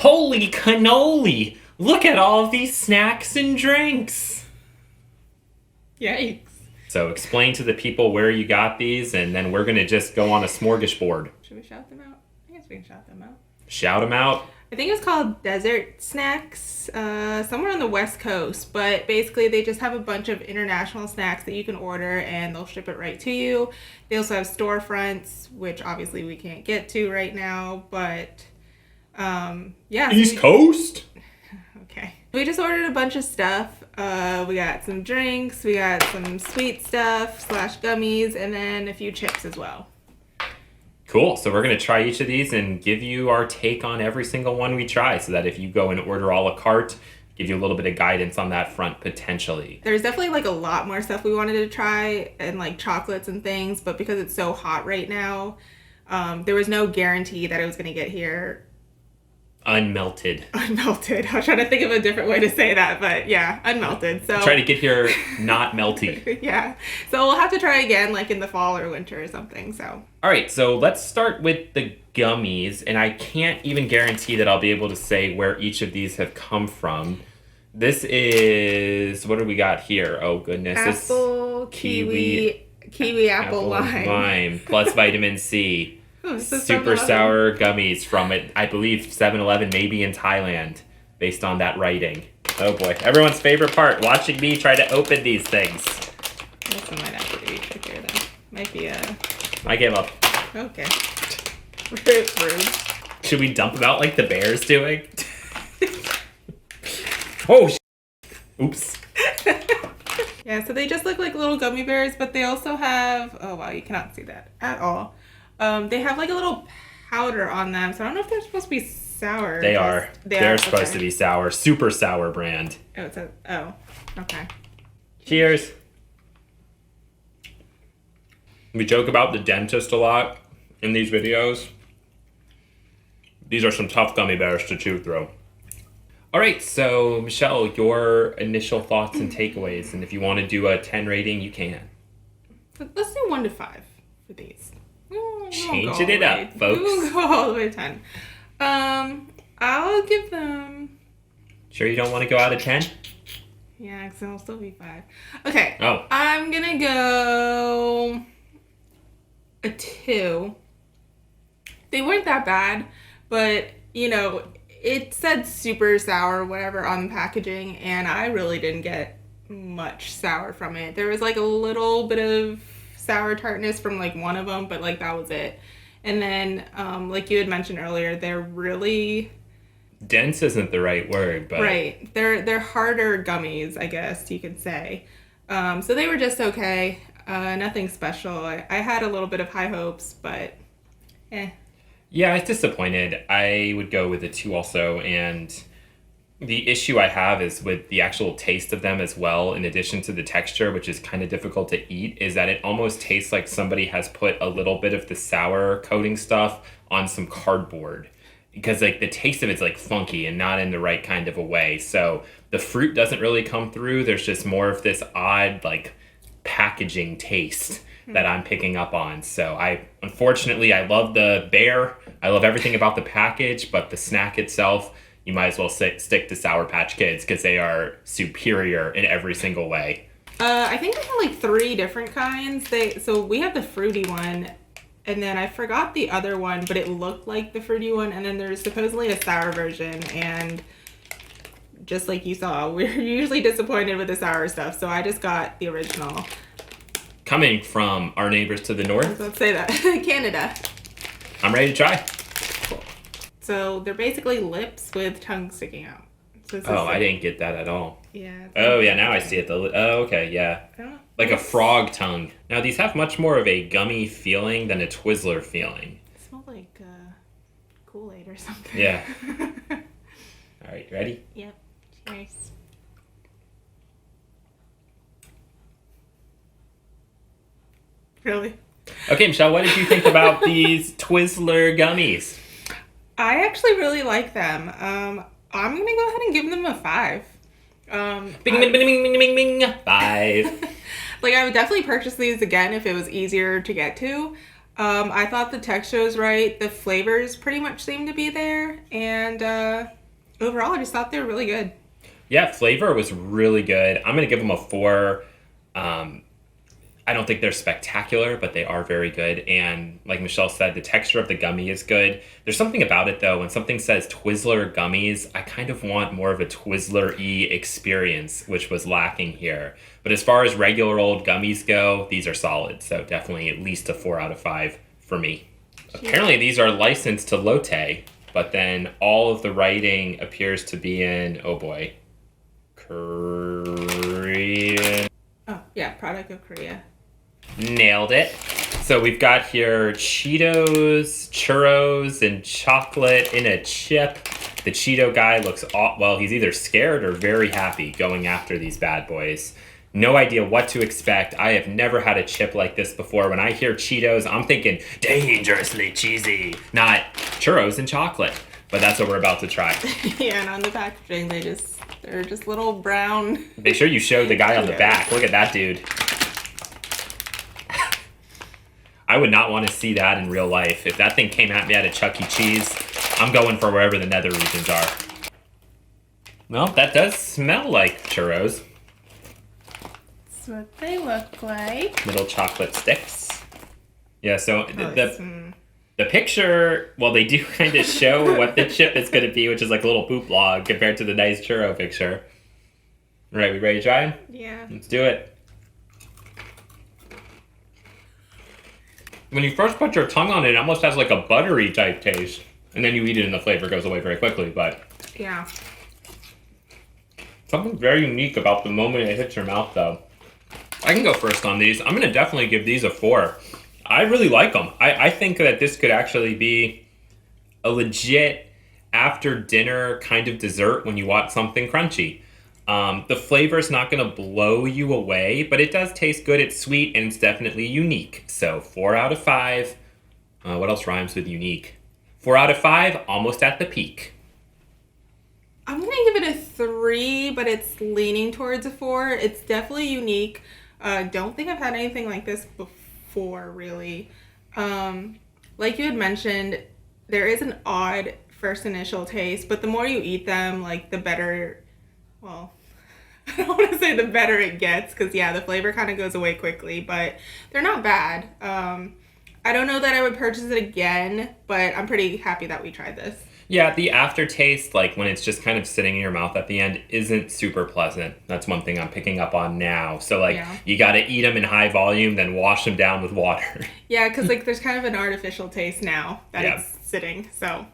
Holy cannoli! Look at all of these snacks and drinks! Yikes. So explain to the people where you got these, and then we're going to just go on a smorgasbord. Should we shout them out? I guess we can shout them out. Shout them out. I think it's called Desert Snacks, somewhere on the West Coast. But basically, they just have a bunch of international snacks that you can order, and they'll ship it right to you. They also have storefronts, which obviously we can't get to right now. But, yeah. East Coast? Okay. We just ordered a bunch of stuff. We got some drinks, we got some sweet stuff / gummies, and then a few chips as well. Cool. So we're going to try each of these and give you our take on every single one we try, so that if you go and order a la carte, give you a little bit of guidance on that front potentially. There's definitely like a lot more stuff we wanted to try, and like chocolates and things, but because it's so hot right now, there was no guarantee that it was going to get here Unmelted. Unmelted. I was trying to think of a different way to say that, but yeah, unmelted. So try to get here not melty. Yeah. So we'll have to try again like in the fall or winter or something. So. All right, so let's start with the gummies, and I can't even guarantee that I'll be able to say where each of these have come from. This is, what do we got here? Oh goodness. Apple, kiwi, apple, lime. Plus vitamin C. Super sour gummies from it, I believe 7-Eleven, maybe in Thailand, based on that writing. Oh boy, everyone's favorite part, watching me try to open these things. This one might actually be trickier though. Might be a... I give up. Okay. Rude. Should we dump them out like the bear's doing? Oh, oops. Yeah, so they just look like little gummy bears, but they also have... Oh wow, you cannot see that at all. They have like a little powder on them, so I don't know if they're supposed to be sour. They are. They're supposed to be sour. Super sour brand. Oh, it says, oh, okay. Cheers. We joke about the dentist a lot in these videos. These are some tough gummy bears to chew through. All right, so Michelle, your initial thoughts and takeaways, and if you want to do a 10 rating, you can. Let's do 1 to 5 for these. Changing it up, folks. We'll go all the way to 10. I'll give them... Sure you don't want to go out of 10? Yeah, because it'll still be 5. Okay. Oh. I'm going to go a 2. They weren't that bad, but, you know, it said super sour, whatever, on the packaging, and I really didn't get much sour from it. There was, like, a little bit of sour tartness from like one of them, but like that was it. And then like you had mentioned earlier, they're really dense isn't the right word, but right, they're harder gummies, I guess you could say. So they were just okay, nothing special. I had a little bit of high hopes, but yeah, I was disappointed. I would go with a 2 also, and the issue I have is with the actual taste of them as well, in addition to the texture, which is kind of difficult to eat, is that it almost tastes like somebody has put a little bit of the sour coating stuff on some cardboard. Because like the taste of it's like funky and not in the right kind of a way. So the fruit doesn't really come through. There's just more of this odd like packaging taste that I'm picking up on. So unfortunately, I love the bear. I love everything about the package, but the snack itself, you might as well stick to Sour Patch Kids because they are superior in every single way. I think they have like 3 different kinds. So we have the fruity one, and then I forgot the other one, but it looked like the fruity one. And then there's supposedly a sour version, and just like you saw, we're usually disappointed with the sour stuff. So I just got the original. Coming from our neighbors to the north. Let's say that. Canada. I'm ready to try. Cool. So they're basically lips with tongue sticking out. So I didn't get that at all. Yeah. Oh, yeah, now I see it. Oh, okay, yeah. Like a frog tongue. Now, these have much more of a gummy feeling than a Twizzler feeling. It smells like Kool-Aid or something. Yeah. All right, ready? Yep. Cheers. Really? Okay, Michelle, what did you think about these Twizzler gummies? I actually really like them. I'm going to go ahead and give them a 5. Bing, bing, bing, bing, bing, bing, 5. Like, I would definitely purchase these again if it was easier to get to. I thought the texture was right. The flavors pretty much seemed to be there. And overall, I just thought they were really good. Yeah, flavor was really good. I'm going to give them a 4. I don't think they're spectacular, but they are very good. And like Michelle said, the texture of the gummy is good. There's something about it, though. When something says Twizzler Gummies, I kind of want more of a Twizzler-y experience, which was lacking here. But as far as regular old gummies go, these are solid. So definitely at least a 4 out of 5 for me. Apparently, these are licensed to Lotte, but then all of the writing appears to be in, oh boy, Korean. Oh, yeah, product of Korea. Nailed it. So we've got here Cheetos, churros, and chocolate in a chip. The Cheeto guy looks, well, he's either scared or very happy going after these bad boys. No idea what to expect. I have never had a chip like this before. When I hear Cheetos, I'm thinking dangerously cheesy, not churros and chocolate. But that's what we're about to try. Yeah, and on the packaging, they're just little brown. Make sure you show the guy on the back. Look at that dude. I would not want to see that in real life. If that thing came at me at a Chuck E. Cheese, I'm going for wherever the nether regions are. Well, that does smell like churros. That's what they look like. Little chocolate sticks. Yeah, so the picture, well, they do kind of show what the chip is going to be, which is like a little poop log compared to the nice churro picture. All right, we ready to try? Yeah. Let's do it. When you first put your tongue on it, it almost has like a buttery type taste. And then you eat it and the flavor goes away very quickly, but... Yeah. Something very unique about the moment it hits your mouth, though. I can go first on these. I'm going to definitely give these a 4. I really like them. I think that this could actually be a legit after-dinner kind of dessert when you want something crunchy. The flavor's not going to blow you away, but it does taste good. It's sweet, and it's definitely unique. So 4 out of 5. What else rhymes with unique? 4 out of 5, almost at the peak. I'm going to give it a 3, but it's leaning towards a 4. It's definitely unique. Don't think I've had anything like this before, really. Like you had mentioned, there is an odd first initial taste, but the more you eat them, like, the better... Well, I don't want to say the better it gets because, yeah, the flavor kind of goes away quickly, but they're not bad. I don't know that I would purchase it again, but I'm pretty happy that we tried this. Yeah, the aftertaste, like when it's just kind of sitting in your mouth at the end, isn't super pleasant. That's one thing I'm picking up on now. So, like, You got to eat them in high volume, then wash them down with water. Yeah, because, like, there's kind of an artificial taste now that it's sitting, so...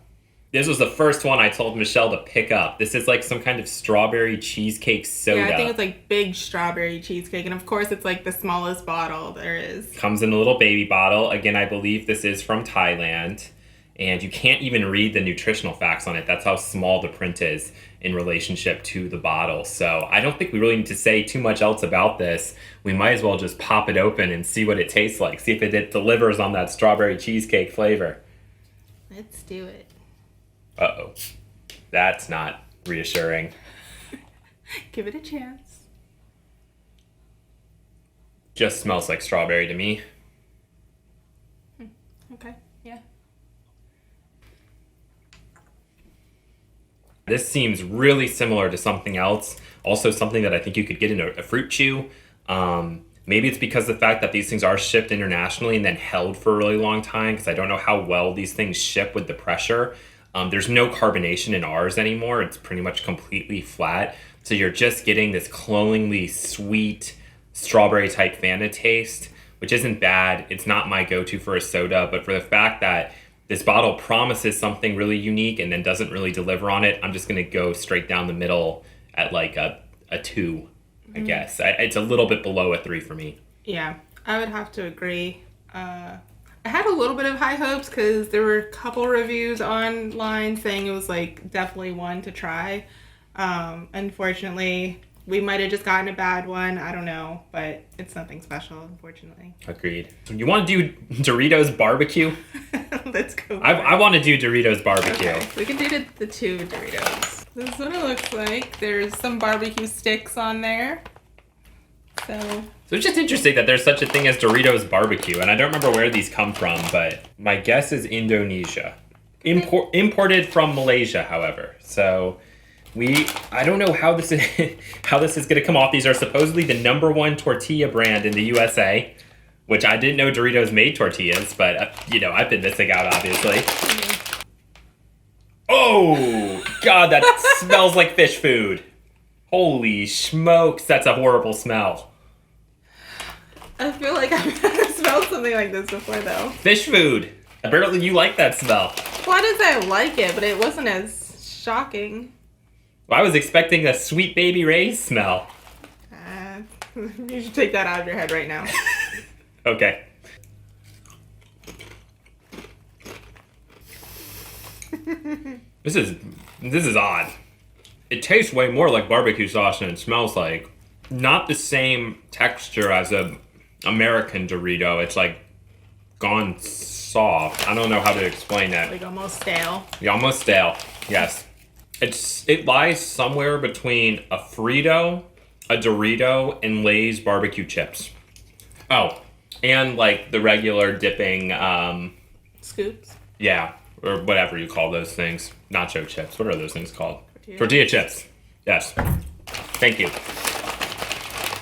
This was the first one I told Michelle to pick up. This is like some kind of strawberry cheesecake soda. Yeah, I think it's like big strawberry cheesecake. And of course, it's like the smallest bottle there is. Comes in a little baby bottle. Again, I believe this is from Thailand. And you can't even read the nutritional facts on it. That's how small the print is in relationship to the bottle. So I don't think we really need to say too much else about this. We might as well just pop it open and see what it tastes like. See if it delivers on that strawberry cheesecake flavor. Let's do it. Uh-oh. That's not reassuring. Give it a chance. Just smells like strawberry to me. Okay, yeah. This seems really similar to something else. Also something that I think you could get in a fruit chew. Maybe it's because of the fact that these things are shipped internationally and then held for a really long time, because I don't know how well these things ship with the pressure. There's no carbonation in ours anymore. It's pretty much completely flat. So you're just getting this cloyingly sweet strawberry type Fanta taste, which isn't bad. It's not my go-to for a soda, but for the fact that this bottle promises something really unique and then doesn't really deliver on it, I'm just going to go straight down the middle at like a 2, I guess. It's a little bit below a 3 for me. Yeah, I would have to agree. I had a little bit of high hopes because there were a couple reviews online saying it was like definitely one to try. Unfortunately, we might have just gotten a bad one. I don't know, but it's nothing special, unfortunately. Agreed. You want to do Doritos BBQ? Let's go. I want to do Doritos BBQ. Okay, we can do the 2 Doritos. This is what it looks like. There's some barbecue sticks on there. So it's just interesting that there's such a thing as Doritos BBQ, and I don't remember where these come from, but my guess is Indonesia. Imported from Malaysia, however. So I don't know how this is how this is gonna come off. These are supposedly the #1 tortilla brand in the USA, which I didn't know Doritos made tortillas, but I've been missing out, obviously. Oh God, that smells like fish food. Holy smokes, that's a horrible smell. I feel like I've smelled something like this before, though. Fish food. Apparently you like that smell. Why does I like it, but it wasn't as shocking. Well, I was expecting a Sweet Baby Ray's smell. You should take that out of your head right now. Okay. This is odd. It tastes way more like barbecue sauce than it smells like. Not the same texture as a American Dorito. It's like gone soft. I don't know how to explain that. Like almost stale. Yeah, almost stale. Yes. It lies somewhere between a Frito, a Dorito, and Lay's barbecue chips. Oh, and like the regular dipping Scoops. Yeah, or whatever you call those things. Nacho chips. What are those things called? Tortilla chips. Yes. Thank you.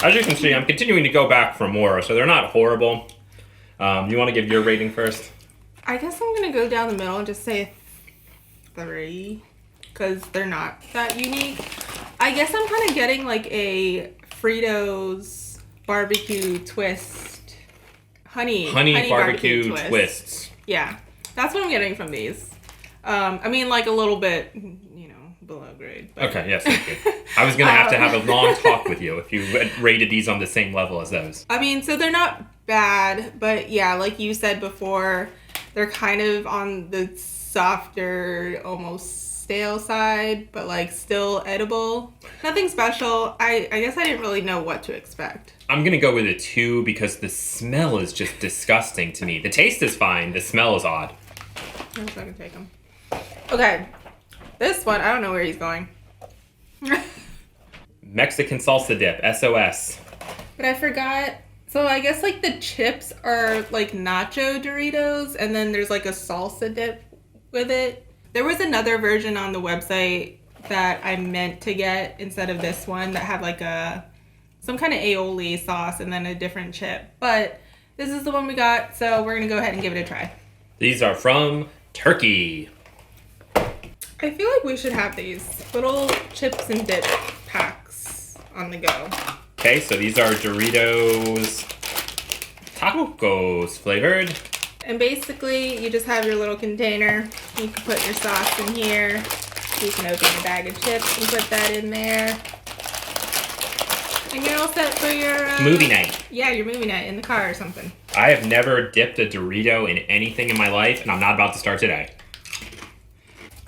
As you can see, I'm continuing to go back for more, so they're not horrible. You want to give your rating first? I guess I'm going to go down the middle and just say 3, because they're not that unique. I guess I'm kind of getting like a Fritos barbecue twist. Honey barbecue twists. Yeah, that's what I'm getting from these. I mean, like a little bit, below grade. But. Okay, yes, thank you. I was going to have to have a long talk with you if you rated these on the same level as those. I mean, so they're not bad, but yeah, like you said before, they're kind of on the softer, almost stale side, but like still edible. Nothing special. I guess I didn't really know what to expect. I'm going to go with a 2 because the smell is just disgusting to me. The taste is fine. The smell is odd. I'm just going to take them. Okay. This one, I don't know where he's going. Mexican salsa dip, SOS. But I forgot. So I guess like the chips are like nacho Doritos, and then there's like a salsa dip with it. There was another version on the website that I meant to get instead of this one that had like some kind of aioli sauce and then a different chip. But this is the one we got, so we're going to go ahead and give it a try. These are from Turkey. I feel like we should have these little chips and dip packs on the go. Okay, so these are Doritos Tacos flavored. And basically, you just have your little container. You can put your sauce in here. You can open your bag of chips and put that in there. And you're all set for your... movie night. Yeah, your movie night in the car or something. I have never dipped a Dorito in anything in my life, and I'm not about to start today.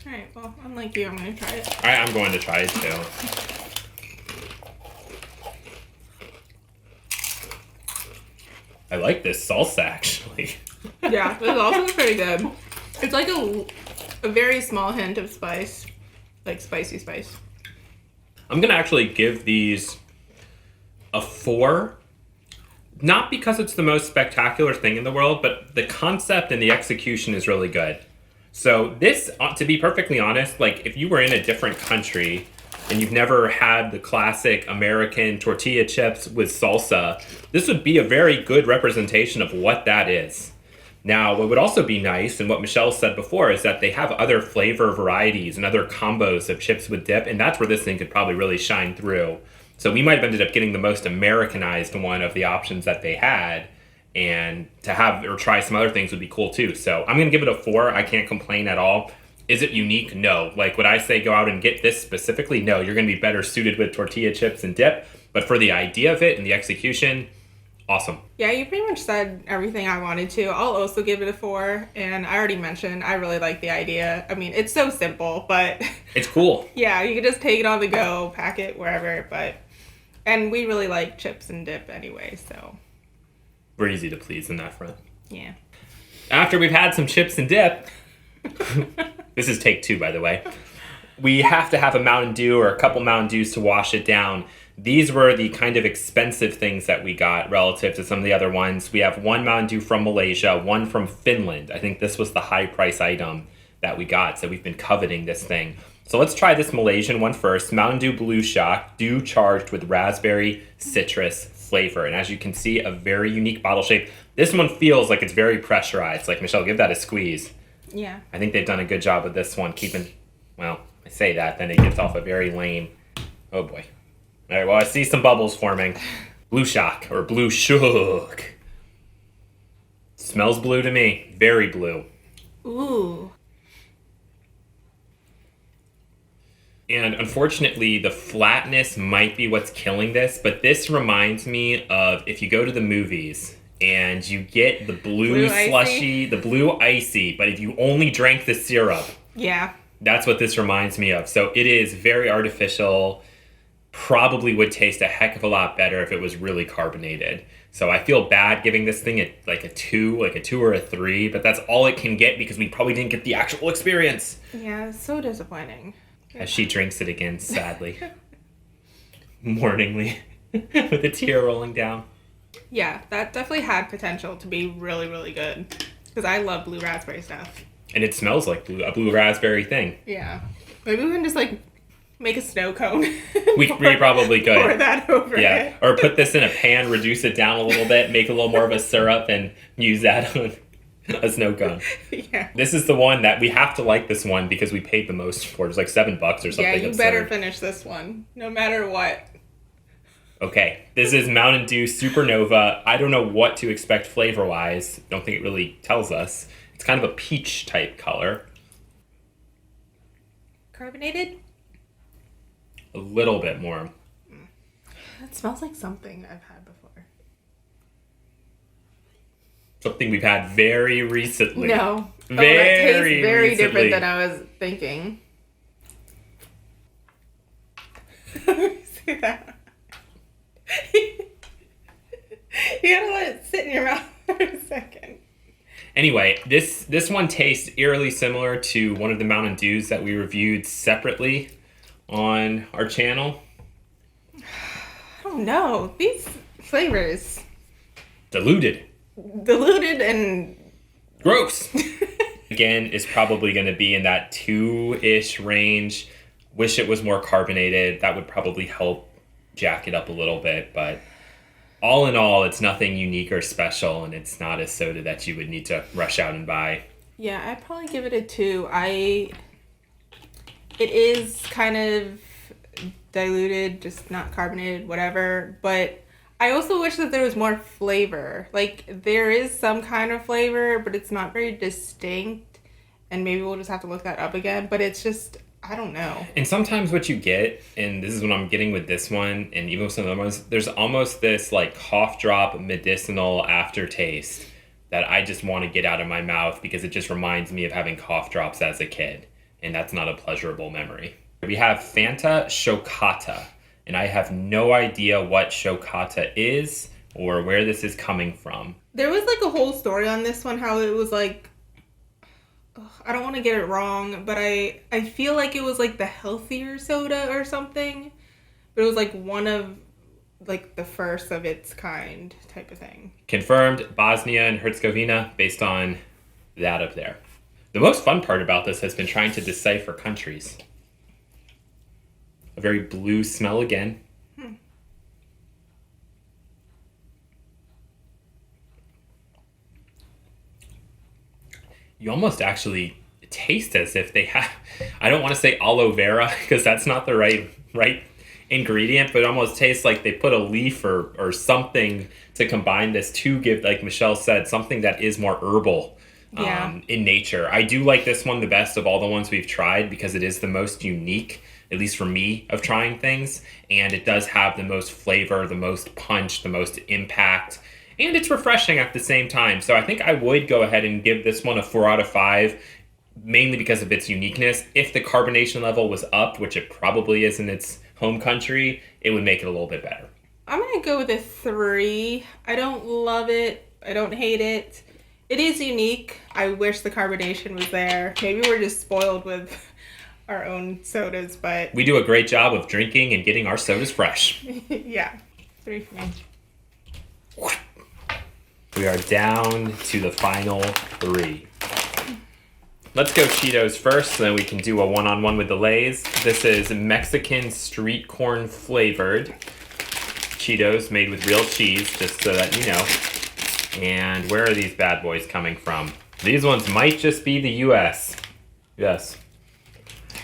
Alright, well, unlike you, I'm going to try it. Alright, I'm going to try it too. I like this salsa, actually. Yeah, this also pretty good. It's like a very small hint of spice. Like spicy spice. I'm going to actually give these a 4. Not because it's the most spectacular thing in the world, but the concept and the execution is really good. So this, to be perfectly honest, like if you were in a different country and you've never had the classic American tortilla chips with salsa, this would be a very good representation of what that is. Now, what would also be nice, and what Michelle said before, is that they have other flavor varieties and other combos of chips with dip, and that's where this thing could probably really shine through. So we might have ended up getting the most Americanized one of the options that they had, and to have or try some other things would be cool too. So I'm going to give it a 4. I can't complain at all. Is it unique? No. Like, would I say go out and get this specifically? No. You're going to be better suited with tortilla chips and dip. But for the idea of it and the execution, awesome. Yeah, you pretty much said everything I wanted to. I'll also give it a 4. And I already mentioned I really like the idea. I mean, it's so simple, but... It's cool. Yeah, you can just take it on the go, pack it wherever. And we really like chips and dip anyway, so... We're easy to please in that front. Yeah. After we've had some chips and dip... This is take 2, by the way. We have to have a Mountain Dew or a couple Mountain Dews to wash it down. These were the kind of expensive things that we got relative to some of the other ones. We have one Mountain Dew from Malaysia, one from Finland. I think this was the high price item that we got, so we've been coveting this thing. So let's try this Malaysian one first. Mountain Dew Blue Shock, dew charged with raspberry citrus flavor. And as you can see, a very unique bottle shape. This one feels like it's very pressurized. Like, Michelle, give that a squeeze. Yeah. I think they've done a good job with this one, keeping, well, I say that, then it gets off a very lame, oh boy. All right, well, I see some bubbles forming. Blue Shock, or Blue Shook. Smells blue to me, very blue. Ooh. And unfortunately, the flatness might be what's killing this, but this reminds me of if you go to the movies and you get the blue slushy, the blue icy, but if you only drank the syrup. Yeah. That's what this reminds me of. So it is very artificial, probably would taste a heck of a lot better if it was really carbonated. So I feel bad giving this thing like a 2 or a 3, but that's all it can get because we probably didn't get the actual experience. Yeah, it's so disappointing. As she drinks it again, sadly. Mourningly, with a tear rolling down. Yeah, that definitely had potential to be really, really good. Because I love blue raspberry stuff. And it smells like a blue raspberry thing. Yeah. Maybe we can just, like, make a snow cone. We probably could. Pour that over it. Or put this in a pan, reduce it down a little bit, make a little more of a syrup, and use that on a snow cone. Yeah. This is the one that we have to like this one because we paid the most for. It's like $7 or something. Yeah, you absurd. better finish this one, no matter what. Okay, this is Mountain Dew Supernova. I don't know what to expect flavor-wise. Don't think it really tells us. It's kind of a peach type color. Carbonated? A little bit more. That smells like something I've had before. Something we've had very recently. No. Very that tastes very recently. different than I was thinking. See that? You gotta let it sit in your mouth for a second. Anyway, this one tastes eerily similar to one of the Mountain Dews that we reviewed separately on our channel. I don't know. These flavors. Diluted And gross. Again, is probably going to be in that 2-ish range. Wish it was more carbonated. That would probably help jack it up a little bit, but all in all, it's nothing unique or special, and it's not a soda that you would need to rush out and buy. yeah, I'd probably give it a 2. It is kind of diluted, just not carbonated, whatever, but I also wish that there was more flavor. Like, there is some kind of flavor, but it's not very distinct, and maybe we'll just have to look that up again, but it's just, I don't know. And sometimes what you get, and this is what I'm getting with this one, and even with some other ones, there's almost this like cough drop medicinal aftertaste that I just want to get out of my mouth because it just reminds me of having cough drops as a kid, and that's not a pleasurable memory. We have Fanta Shokata, and I have no idea what Shokata is or where this is coming from. There was like a whole story on this one, how it was like, I don't want to get it wrong, but I feel like it was like the healthier soda or something. But it was like one of like the first of its kind type of thing. Confirmed, Bosnia and Herzegovina, based on that up there. The most fun part about this has been trying to decipher countries. A very blue smell again. You almost actually taste as if they have, I don't want to say aloe vera because that's not the right ingredient, but it almost tastes like they put a leaf or something to combine this to give, like Michelle said, something that is more herbal in nature. I do like this one the best of all the ones we've tried because it is the most unique, at least for me, of trying things, and it does have the most flavor, the most punch, the most impact, and it's refreshing at the same time. So I think I would go ahead and give this one a 4 out of 5, mainly because of its uniqueness. If the carbonation level was up, which it probably is in its home country, it would make it a little bit better. I'm going to go with a 3. I don't love it. I don't hate it. It is unique. I wish the carbonation was there. Maybe we're just spoiled with our own sodas, but... We do a great job of drinking and getting our sodas fresh. Yeah. 3 for me. We are down to the final 3. Let's go Cheetos first, so then we can do a one-on-one with the Lay's. This is Mexican street corn flavored Cheetos made with real cheese, just so that you know. And where are these bad boys coming from? These ones might just be the US. Yes.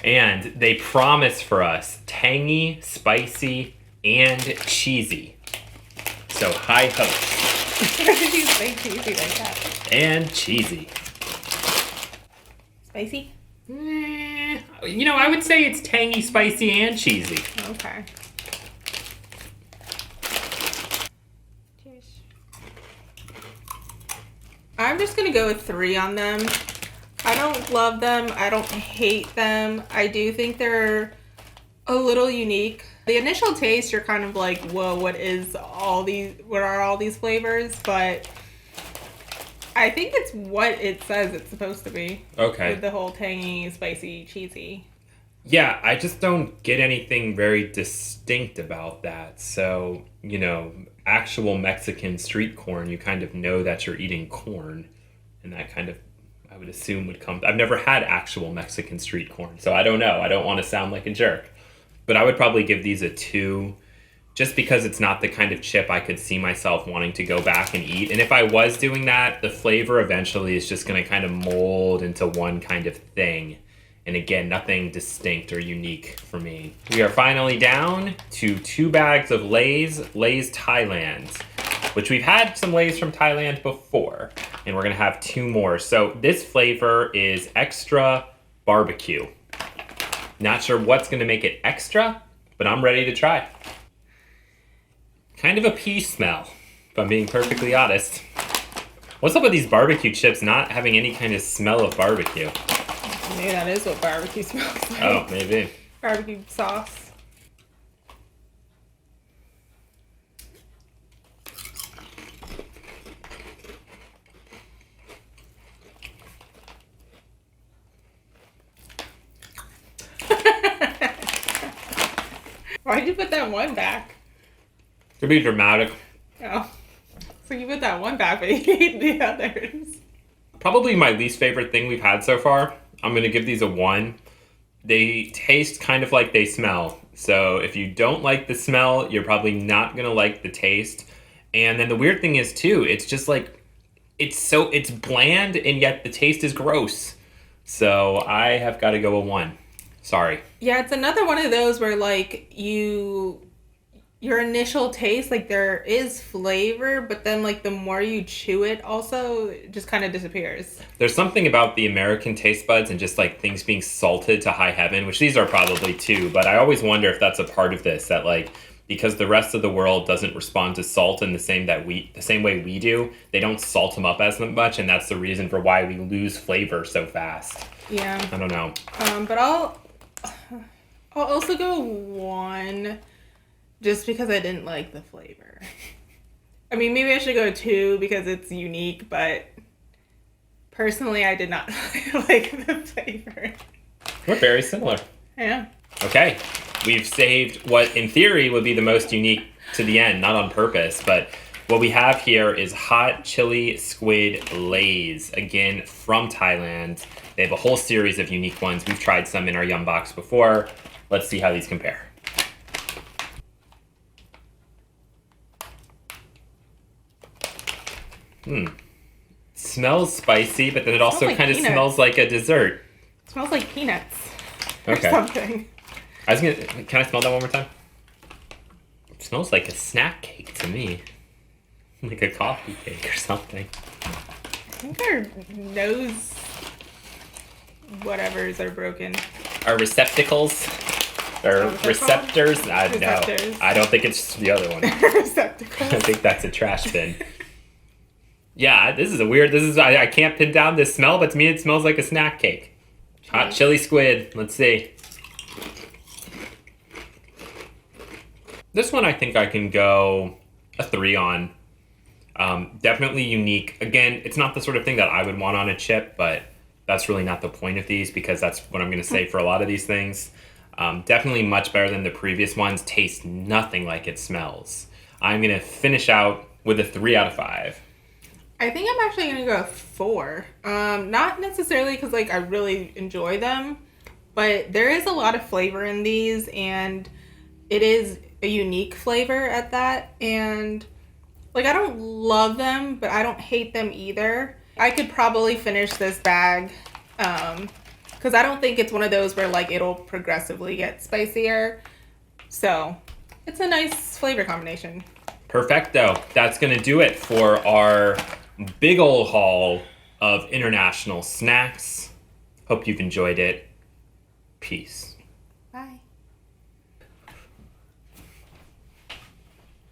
And they promise for us tangy, spicy, and cheesy. So high hopes. Why did you say cheesy like that? And cheesy. Spicy? You know, I would say it's tangy, spicy, and cheesy. Okay. Cheers. I'm just gonna go with 3 on them. I don't love them. I don't hate them. I do think they're a little unique. The initial taste, you're kind of like, whoa, what are all these flavors? But I think it's what it says it's supposed to be. Okay. With the whole tangy, spicy, cheesy. Yeah, I just don't get anything very distinct about that. So, you know, actual Mexican street corn, you kind of know that you're eating corn. And that kind of, I would assume, would come. I've never had actual Mexican street corn, so I don't know. I don't want to sound like a jerk. But I would probably give these a 2, just because it's not the kind of chip I could see myself wanting to go back and eat. And if I was doing that, the flavor eventually is just going to kind of mold into one kind of thing. And again, nothing distinct or unique for me. We are finally down to 2 bags of Lay's Thailand, which we've had some Lay's from Thailand before. And we're going to have 2 more. So this flavor is extra barbecue. Not sure what's going to make it extra, but I'm ready to try. Kind of a pea smell, if I'm being perfectly honest. What's up with these barbecue chips not having any kind of smell of barbecue? Maybe that is what barbecue smells like. Oh, maybe. Barbecue sauce. Why'd you put that one back? To be dramatic. Oh. So you put that one back, but you ate the others. Probably my least favorite thing we've had so far. I'm going to give these a 1. They taste kind of like they smell. So if you don't like the smell, you're probably not going to like the taste. And then the weird thing is, too, it's just like, it's bland, and yet the taste is gross. So I have got to go a 1. Sorry. Yeah, it's another one of those where, like, your initial taste, like, there is flavor, but then, like, the more you chew it, also, it just kind of disappears. There's something about the American taste buds and just, like, things being salted to high heaven, which these are probably too, but I always wonder if that's a part of this, that, like, because the rest of the world doesn't respond to salt in the same way we do, they don't salt them up as much, and that's the reason for why we lose flavor so fast. Yeah. I don't know. But I'll also go 1. Just because I didn't like the flavor. I mean, maybe I should go 2 because it's unique, but personally, I did not like the flavor. We're very similar. Yeah. Okay. We've saved what, in theory, would be the most unique to the end, not on purpose, but what we have here is hot chili squid Lay's, again, from Thailand. They have a whole series of unique ones. We've tried some in our Yum Box before. Let's see how these compare. Smells spicy, but then it also kind of smells like a dessert. It smells like peanuts. Okay. Or something. Can I smell that one more time? It smells like a snack cake to me. Like a coffee cake or something. I think our nose whatevers are broken. Our receptacles? Or receptors? No, I don't think it's the other one. Receptacles. I think that's a trash bin. Yeah, I can't pin down this smell, but to me it smells like a snack cake. Hot chili squid. Let's see. This one I think I can go a 3 on. Definitely unique. Again, it's not the sort of thing that I would want on a chip, but that's really not the point of these because that's what I'm going to say for a lot of these things. Definitely much better than the previous ones. Tastes nothing like it smells. I'm going to finish out with a 3 out of 5. I think I'm actually gonna go with 4. Not necessarily because like I really enjoy them, but there is a lot of flavor in these, and it is a unique flavor at that. And like I don't love them, but I don't hate them either. I could probably finish this bag, because I don't think it's one of those where like it'll progressively get spicier. So it's a nice flavor combination. Perfecto. That's going to do it for our big ol' haul of international snacks. Hope you've enjoyed it. Peace. Bye.